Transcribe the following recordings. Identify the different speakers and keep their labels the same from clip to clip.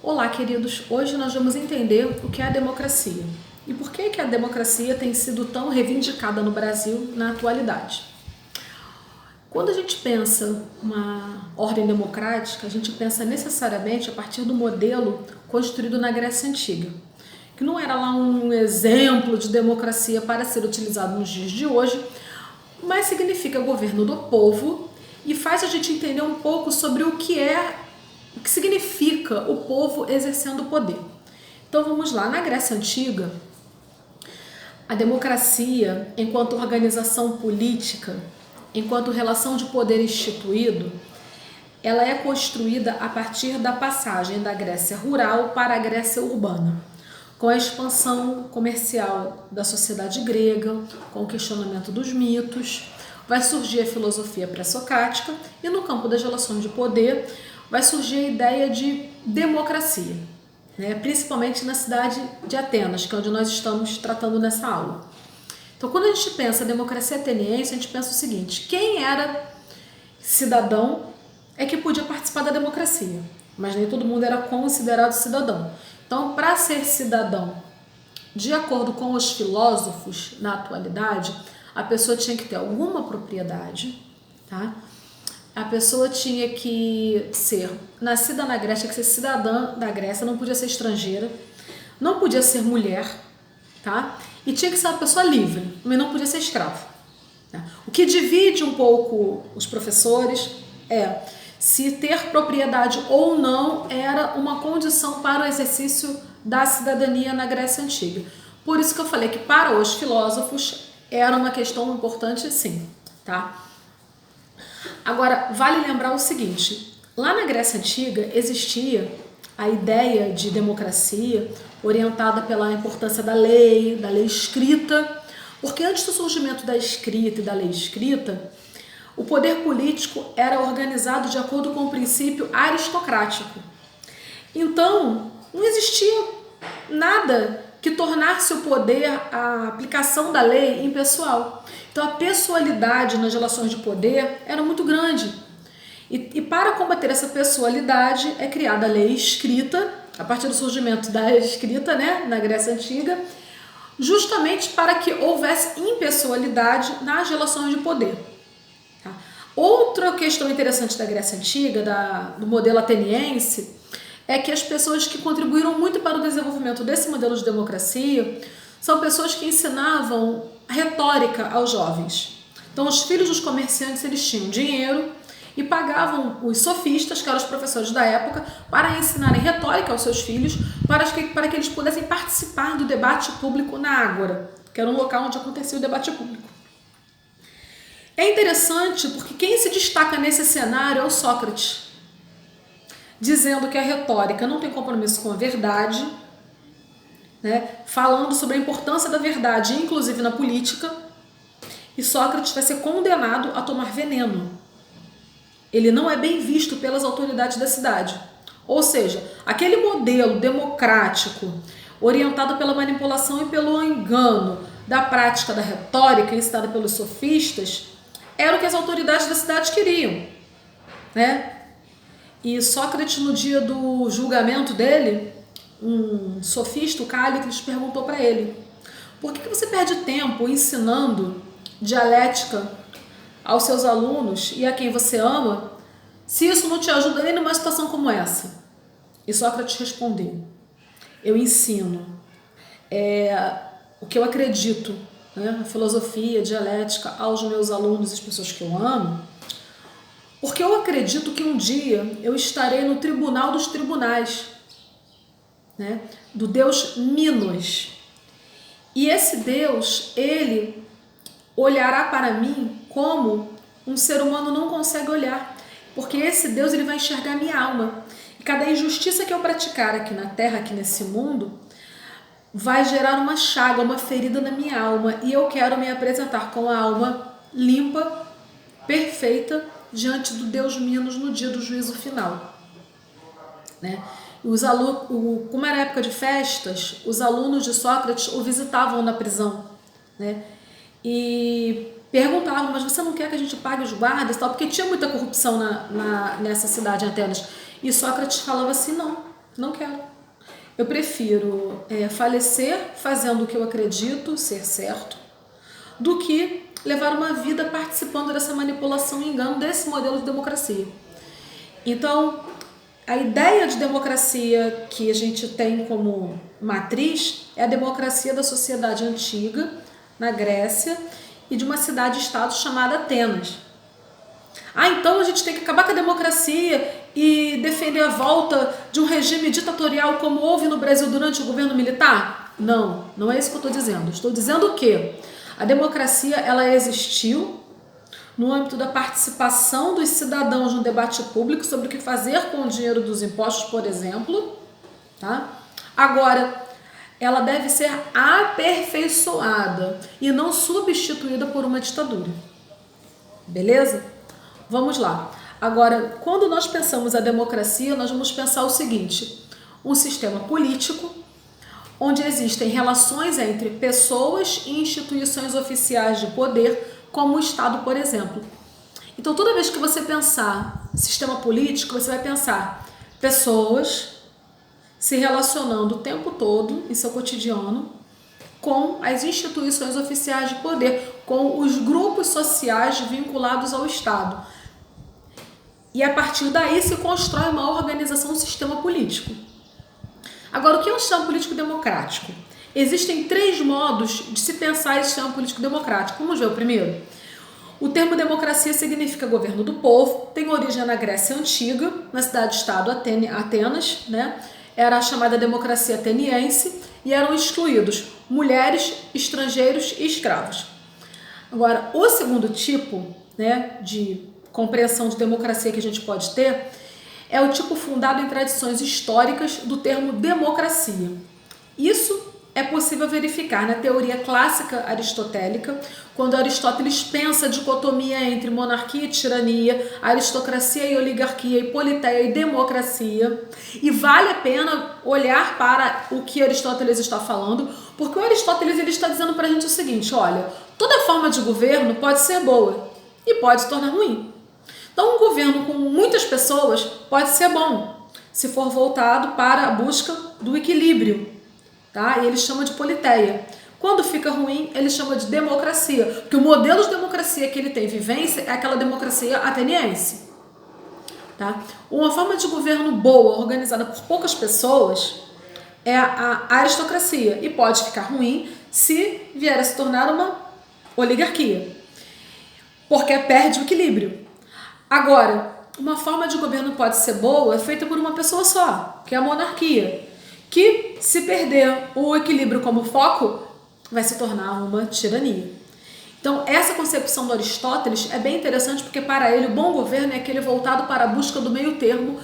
Speaker 1: Olá, queridos! Hoje nós vamos entender o que é a democracia e por que a democracia tem sido tão reivindicada no Brasil na atualidade. Quando a gente pensa uma ordem democrática, a gente pensa necessariamente a partir do modelo construído na Grécia Antiga, que não era lá um exemplo de democracia para ser utilizado nos dias de hoje, mas significa governo do povo e faz a gente entender um pouco sobre o que significa o povo exercendo o poder. Então vamos lá, na Grécia Antiga, a democracia, enquanto organização política, enquanto relação de poder instituído, ela é construída a partir da passagem da Grécia rural para a Grécia urbana, com a expansão comercial da sociedade grega, com o questionamento dos mitos, vai surgir a filosofia pré-socrática e no campo das relações de poder vai surgir a ideia de democracia, né? Principalmente na cidade de Atenas, que é onde nós estamos tratando nessa aula. Então, quando a gente pensa em democracia ateniense, a gente pensa o seguinte: quem era cidadão é que podia participar da democracia, mas nem todo mundo era considerado cidadão. Então, para ser cidadão, de acordo com os filósofos na atualidade, a pessoa tinha que ter alguma propriedade, tá? A pessoa tinha que ser nascida na Grécia, tinha que ser cidadã da Grécia, não podia ser estrangeira, não podia ser mulher, tá? E tinha que ser uma pessoa livre, mas não podia ser escravo. Tá? O que divide um pouco os professores é se ter propriedade ou não era uma condição para o exercício da cidadania na Grécia Antiga. Por isso que eu falei que para os filósofos era uma questão importante, sim, tá? Agora, vale lembrar o seguinte: lá na Grécia Antiga existia a ideia de democracia orientada pela importância da lei escrita, porque antes do surgimento da escrita e da lei escrita, o poder político era organizado de acordo com o princípio aristocrático. Então, não existia nada que tornasse o poder, a aplicação da lei, impessoal. Então a pessoalidade nas relações de poder era muito grande. E para combater essa pessoalidade é criada a lei escrita, a partir do surgimento da escrita, né, na Grécia Antiga, justamente para que houvesse impessoalidade nas relações de poder. Tá? Outra questão interessante da Grécia Antiga, do modelo ateniense, é que as pessoas que contribuíram muito para o desenvolvimento desse modelo de democracia são pessoas que ensinavam retórica aos jovens. Então, os filhos dos comerciantes, eles tinham dinheiro e pagavam os sofistas, que eram os professores da época, para ensinarem retórica aos seus filhos, para que eles pudessem participar do debate público na Ágora, que era um local onde acontecia o debate público. É interessante porque quem se destaca nesse cenário é o Sócrates, dizendo que a retórica não tem compromisso com a verdade, né? Falando sobre a importância da verdade, inclusive na política, e Sócrates vai ser condenado a tomar veneno. Ele não é bem visto pelas autoridades da cidade. Ou seja, aquele modelo democrático, orientado pela manipulação e pelo engano da prática da retórica ensinada pelos sofistas, era o que as autoridades da cidade queriam, né? E Sócrates, no dia do julgamento dele, um sofista, o Cállicles, perguntou para ele: por que você perde tempo ensinando dialética aos seus alunos e a quem você ama, se isso não te ajuda nem numa situação como essa? E Sócrates respondeu: eu ensino o que eu acredito, né, a filosofia, a dialética, aos meus alunos e as pessoas que eu amo, porque eu acredito que um dia eu estarei no tribunal dos tribunais, né, do Deus Minos. E esse Deus, ele olhará para mim como um ser humano não consegue olhar, porque esse Deus, ele vai enxergar minha alma. E cada injustiça que eu praticar aqui na terra, aqui nesse mundo, vai gerar uma chaga, uma ferida na minha alma. E eu quero me apresentar com a alma limpa, perfeita, diante do Deus Minos no dia do juízo final, né? Os alunos, como era época de festas, os alunos de Sócrates o visitavam na prisão, né? E perguntavam: mas você não quer que a gente pague os guardas? Tal? Porque tinha muita corrupção nessa cidade, em Atenas. E Sócrates falava assim: não, Não quero. Eu prefiro falecer fazendo o que eu acredito ser certo do que levar uma vida participando dessa manipulação e engano desse modelo de democracia. Então, a ideia de democracia que a gente tem como matriz é a democracia da sociedade antiga, na Grécia, e de uma cidade-estado chamada Atenas. Então a gente tem que acabar com a democracia e defender a volta de um regime ditatorial como houve no Brasil durante o governo militar? Não, não é isso que eu estou dizendo. Estou dizendo que a democracia ela existiu no âmbito da participação dos cidadãos no debate público sobre o que fazer com o dinheiro dos impostos, por exemplo. Tá? Agora, ela deve ser aperfeiçoada e não substituída por uma ditadura. Beleza? Vamos lá. Agora, quando nós pensamos a democracia, nós vamos pensar o seguinte: um sistema político onde existem relações entre pessoas e instituições oficiais de poder, como o Estado, por exemplo. Então, toda vez que você pensar sistema político, você vai pensar pessoas se relacionando o tempo todo em seu cotidiano com as instituições oficiais de poder, com os grupos sociais vinculados ao Estado. E a partir daí se constrói uma organização, um sistema político. Agora, o que é um sistema político democrático? Existem 3 modos de se pensar esse sistema político democrático. Vamos ver o primeiro. O termo democracia significa governo do povo, tem origem na Grécia Antiga, na cidade-estado Atenas, né? Era a chamada democracia ateniense e eram excluídos mulheres, estrangeiros e escravos. Agora, o segundo tipo, né, de compreensão de democracia que a gente pode ter é o tipo fundado em tradições históricas do termo democracia. Isso é possível verificar na teoria clássica aristotélica, quando Aristóteles pensa a dicotomia entre monarquia e tirania, aristocracia e oligarquia, e politeia e democracia. E vale a pena olhar para o que Aristóteles está falando, porque o Aristóteles ele está dizendo para a gente o seguinte: olha, toda forma de governo pode ser boa e pode se tornar ruim. Então, um governo com muitas pessoas pode ser bom, se for voltado para a busca do equilíbrio, tá? E ele chama de politeia. Quando fica ruim, ele chama de democracia, porque o modelo de democracia que ele tem vivência é aquela democracia ateniense. Tá? Uma forma de governo boa, organizada por poucas pessoas, é a aristocracia, e pode ficar ruim se vier a se tornar uma oligarquia, porque perde o equilíbrio. Agora, uma forma de governo pode ser boa, feita por uma pessoa só, que é a monarquia, que se perder o equilíbrio como foco, vai se tornar uma tirania. Então, essa concepção do Aristóteles é bem interessante, porque para ele o bom governo é aquele voltado para a busca do meio termo,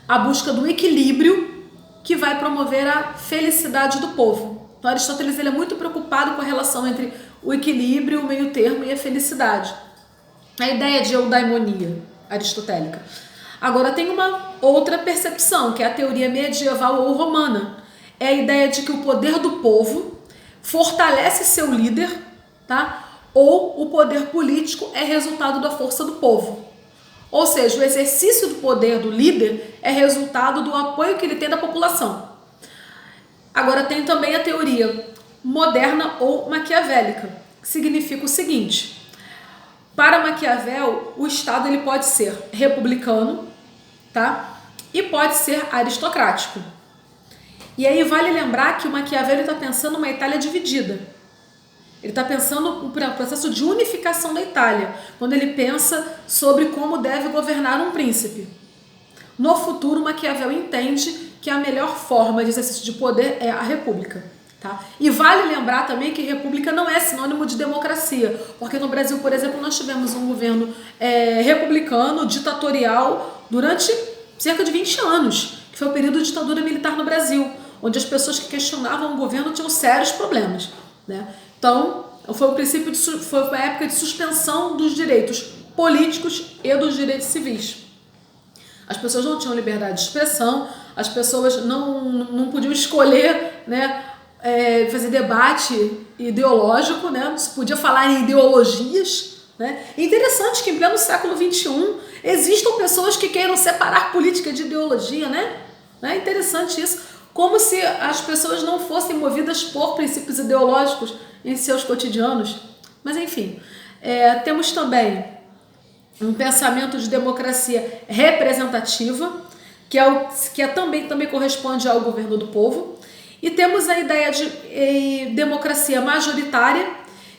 Speaker 1: a busca do equilíbrio que vai promover a felicidade do povo. Então, Aristóteles ele é muito preocupado com a relação entre o equilíbrio, o meio termo e a felicidade. A ideia de eudaimonia aristotélica. Agora tem uma outra percepção, que é a teoria medieval ou romana. É a ideia de que o poder do povo fortalece seu líder, tá? Ou o poder político é resultado da força do povo. Ou seja, o exercício do poder do líder é resultado do apoio que ele tem da população. Agora tem também a teoria moderna ou maquiavélica, que significa o seguinte: para Maquiavel, o Estado ele pode ser republicano, tá? E pode ser aristocrático. E aí vale lembrar que o Maquiavel está pensando numa Itália dividida. Ele está pensando no processo de unificação da Itália, quando ele pensa sobre como deve governar um príncipe. No futuro, Maquiavel entende que a melhor forma de exercício de poder é a república. Tá? E vale lembrar também que república não é sinônimo de democracia, porque no Brasil, por exemplo, nós tivemos um governo republicano, ditatorial, durante cerca de 20 anos, que foi o período de ditadura militar no Brasil, onde as pessoas que questionavam o governo tinham sérios problemas, né? Então, foi uma época de suspensão dos direitos políticos e dos direitos civis. As pessoas não tinham liberdade de expressão, as pessoas não podiam escolher, né, fazer debate ideológico, né? Não se podia falar em ideologias, né? É interessante que em pleno século XXI existam pessoas que queiram separar política de ideologia, né? É interessante isso, como se as pessoas não fossem movidas por princípios ideológicos em seus cotidianos. Mas enfim, temos também um pensamento de democracia representativa, que também corresponde ao governo do povo. E temos a ideia de democracia majoritária,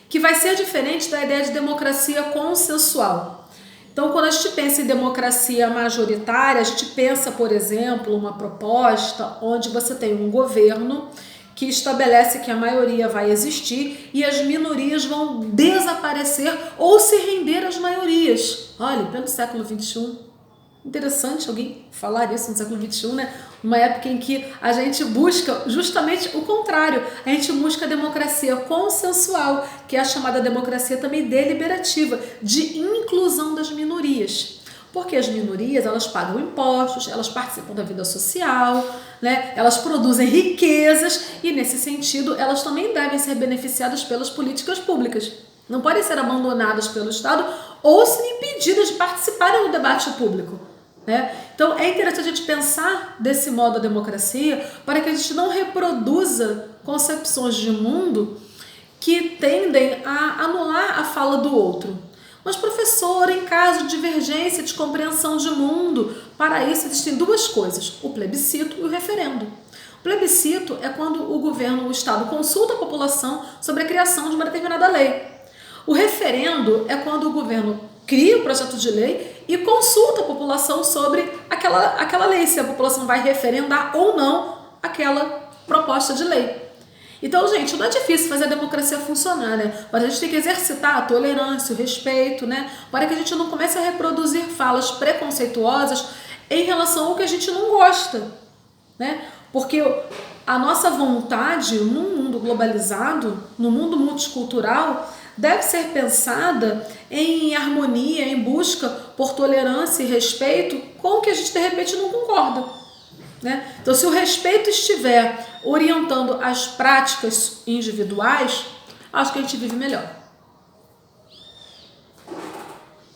Speaker 1: que vai ser diferente da ideia de democracia consensual. Então, quando a gente pensa em democracia majoritária, a gente pensa, por exemplo, uma proposta onde você tem um governo que estabelece que a maioria vai existir e as minorias vão desaparecer ou se render às maiorias. Olha, pleno século XXI. Interessante alguém falar isso no século XXI, né? Uma época em que a gente busca justamente o contrário. A gente busca a democracia consensual, que é a chamada democracia também deliberativa, de inclusão das minorias. Porque as minorias, elas pagam impostos, elas participam da vida social, né? Elas produzem riquezas e, nesse sentido, elas também devem ser beneficiadas pelas políticas públicas. Não podem ser abandonadas pelo Estado ou ser impedidas de participarem do debate público. Então é interessante a gente pensar desse modo a democracia para que a gente não reproduza concepções de mundo que tendem a anular a fala do outro. Mas professor, em caso de divergência de compreensão de mundo, para isso existem duas coisas, o plebiscito e o referendo. O plebiscito é quando o governo, o Estado, consulta a população sobre a criação de uma determinada lei. O referendo é quando o governo cria o projeto de lei e consulta a população sobre aquela lei, se a população vai referendar ou não aquela proposta de lei. Então, gente, não é difícil fazer a democracia funcionar, né? Mas a gente tem que exercitar a tolerância, o respeito, né? Para que a gente não comece a reproduzir falas preconceituosas em relação ao que a gente não gosta, né? Porque a nossa vontade num mundo globalizado, no mundo multicultural, deve ser pensada em harmonia, em busca por tolerância e respeito com o que a gente de repente não concorda, né? Então, se o respeito estiver orientando as práticas individuais, acho que a gente vive melhor.